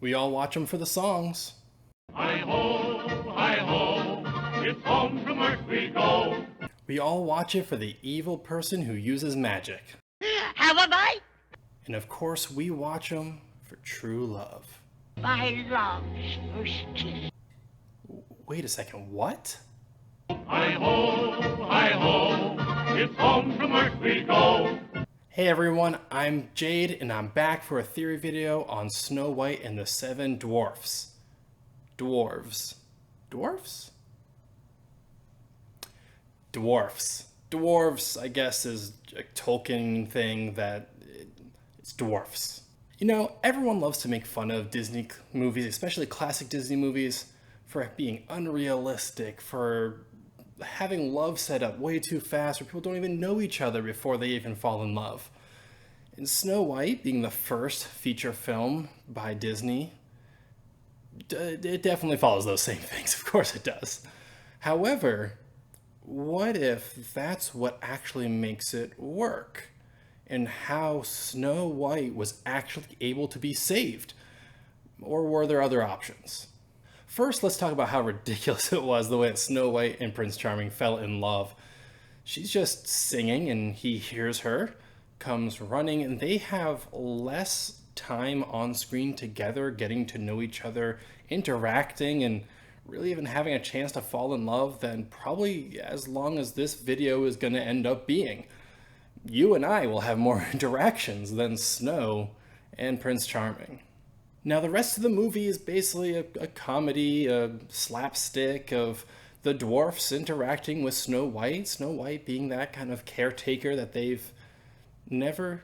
We all watch them for the songs. Hi ho, it's home from work we go. We all watch it for the evil person who uses magic. Have a bite? And of course, we watch them for true love. My love's first kiss. Wait a second, what? Hi ho, it's home from work we go. Hey everyone, I'm JADe and I'm back for a theory video on Snow White and the Seven Dwarfs. Dwarves. Dwarfs? Dwarfs. Dwarves, I guess, is a Tolkien thing that it's dwarfs. You know, everyone loves to make fun of Disney movies, especially classic Disney movies, for being unrealistic, for having love set up way too fast, where people don't even know each other before they even fall in love. And Snow White, being the first feature film by Disney, it definitely follows those same things. Of course it does. However, what if that's what actually makes it work? And how Snow White was actually able to be saved? Or were there other options? First, let's talk about how ridiculous it was the way that Snow White and Prince Charming fell in love. She's just singing and he hears her, comes running, and they have less time on screen together, getting to know each other, interacting, and really even having a chance to fall in love than probably as long as this video is going to end up being. You and I will have more interactions than Snow and Prince Charming. Now the rest of the movie is basically a comedy, a slapstick of the dwarfs interacting with Snow White being that kind of caretaker that they've never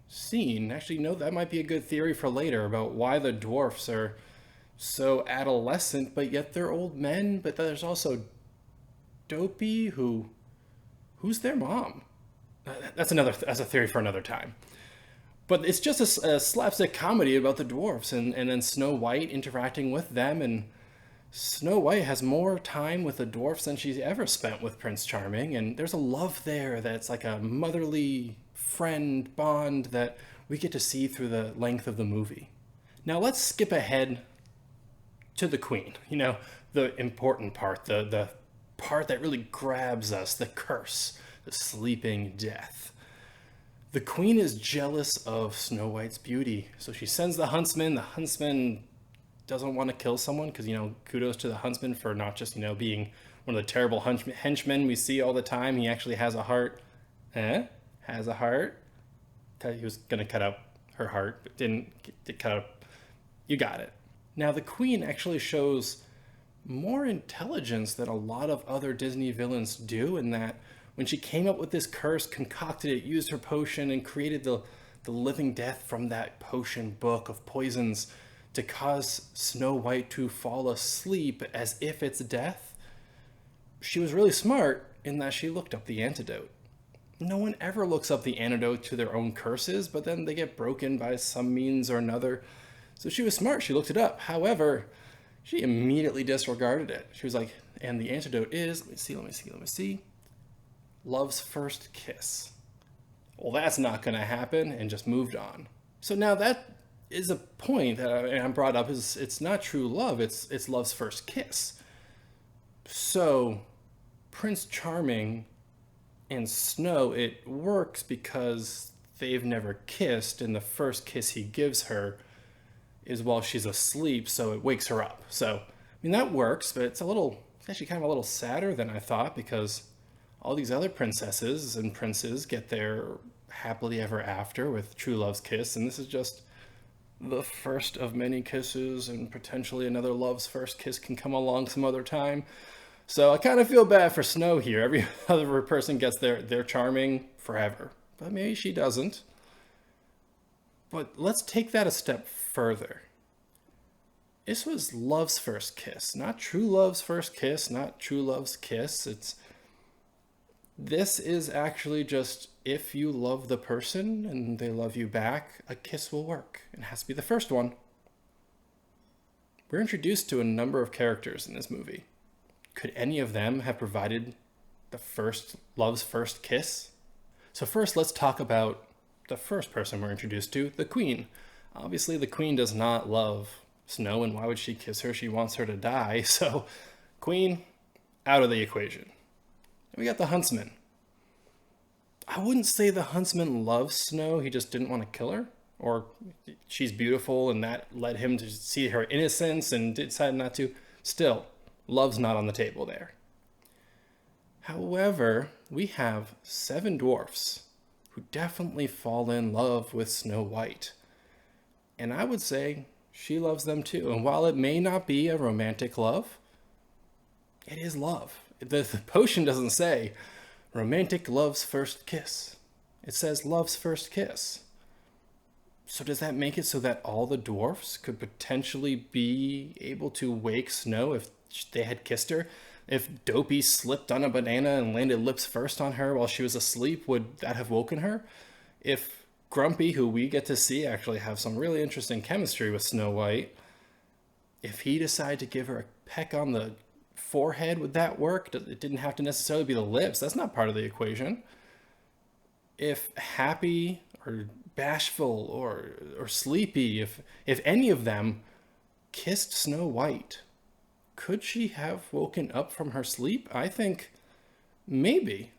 seen. Actually, no, that might be a good theory for later about why the dwarfs are so adolescent, but yet they're old men. But there's also Dopey, who's their mom? That's a theory for another time. But it's just a slapstick comedy about the dwarfs and then Snow White interacting with them. And Snow White has more time with the dwarfs than she's ever spent with Prince Charming. And there's a love there that's like a motherly friend bond that we get to see through the length of the movie. Now let's skip ahead to the Queen. You know, the important part, the part that really grabs us, the curse, the sleeping death. The Queen is jealous of Snow White's beauty, so she sends the huntsman. The huntsman doesn't want to kill someone because, you know, kudos to the huntsman for not just, you know, being one of the terrible henchmen we see all the time. He actually has a heart. Has a heart? He was going to cut out her heart, but didn't cut out. You got it. Now, the Queen actually shows more intelligence than a lot of other Disney villains do, in that when she came up with this curse, concocted it, used her potion, and created the living death from that potion book of poisons to cause Snow White to fall asleep as if it's death, she was really smart in that she looked up the antidote. No one ever looks up the antidote to their own curses, but then they get broken by some means or another. So she was smart, she looked it up. However, she immediately disregarded it. She was like, and the antidote is, let me see. Love's first kiss. Well, that's not going to happen, and just moved on. So now that is a point that I brought up, is it's not true love, it's love's first kiss. So Prince Charming and Snow, it works because they've never kissed, and the first kiss he gives her is while she's asleep, so it wakes her up. So, I mean, that works, but it's actually kind of a little sadder than I thought, because all these other princesses and princes get their happily ever after with true love's kiss, and this is just the first of many kisses, and potentially another love's first kiss can come along some other time. So I kind of feel bad for Snow here. Every other person gets their charming forever, but maybe she doesn't. But let's take that a step further. This was love's first kiss, not true love's first kiss, not true love's kiss. This is actually just, if you love the person and they love you back, a kiss will work. It has to be the first one. We're introduced to a number of characters in this movie. Could any of them have provided the first love's first kiss? So first, let's talk about the first person we're introduced to, the Queen. Obviously, the Queen does not love Snow, and why would she kiss her? She wants her to die. So, Queen, out of the equation. And we got the huntsman. I wouldn't say the huntsman loves Snow, he just didn't want to kill her. Or she's beautiful and that led him to see her innocence and decided not to. Still, love's not on the table there. However, we have 7 dwarfs who definitely fall in love with Snow White. And I would say she loves them too. And while it may not be a romantic love, it is love. The potion doesn't say romantic love's first kiss. It says love's first kiss. So does that make it so that all the dwarfs could potentially be able to wake Snow if they had kissed her? If Dopey slipped on a banana and landed lips first on her while she was asleep, would that have woken her? If Grumpy, who we get to see actually have some really interesting chemistry with Snow White, if he decided to give her a peck on the forehead, would that work? It didn't have to necessarily be the lips. That's not part of the equation. If Happy or Bashful or Sleepy, if any of them kissed Snow White, could she have woken up from her sleep? I think maybe.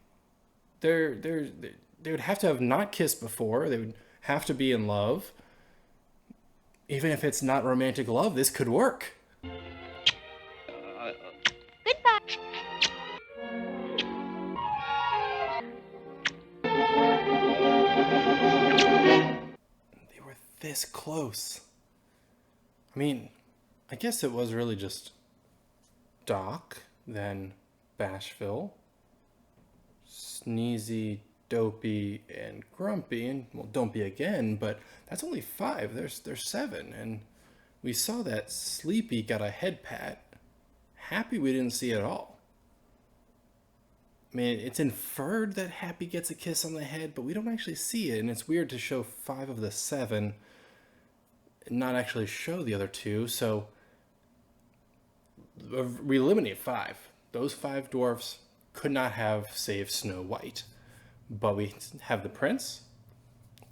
They would have to have not kissed before. They would have to be in love. Even if it's not romantic love, this could work. Goodbye. They were this close. I mean, I guess it was really just Doc, then Bashful, Sneezy, Dopey, and Grumpy, and well, don't be again, but that's only 5. There's 7, and we saw that Sleepy got a head pat. Happy we didn't see at all. I mean, it's inferred that Happy gets a kiss on the head, but we don't actually see it, and it's weird to show 5 of the 7 and not actually show the other 2, so we eliminate 5. Those 5 dwarfs could not have saved Snow White. But we have the prince,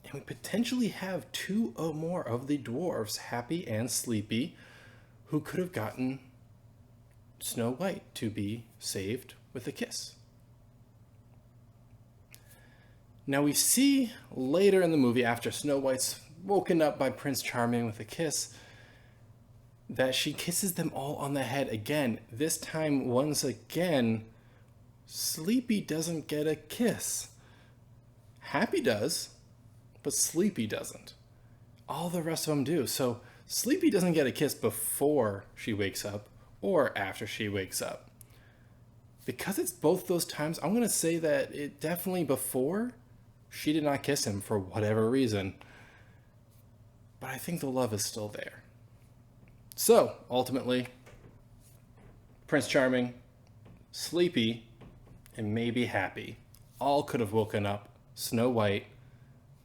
and we potentially have 2 or more of the dwarves, Happy and Sleepy, who could have gotten Snow White to be saved with a kiss. Now we see later in the movie, after Snow White's woken up by Prince Charming with a kiss, that she kisses them all on the head again. This time, once again, Sleepy doesn't get a kiss. Happy does, but Sleepy doesn't. All the rest of them do. So Sleepy doesn't get a kiss before she wakes up or after she wakes up. Because it's both those times, I'm going to say that it definitely before she did not kiss him for whatever reason. But I think the love is still there. So, ultimately, Prince Charming, Sleepy, and maybe Happy all could have woken up Snow White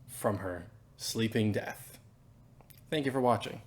from her sleeping death. Thank you for watching.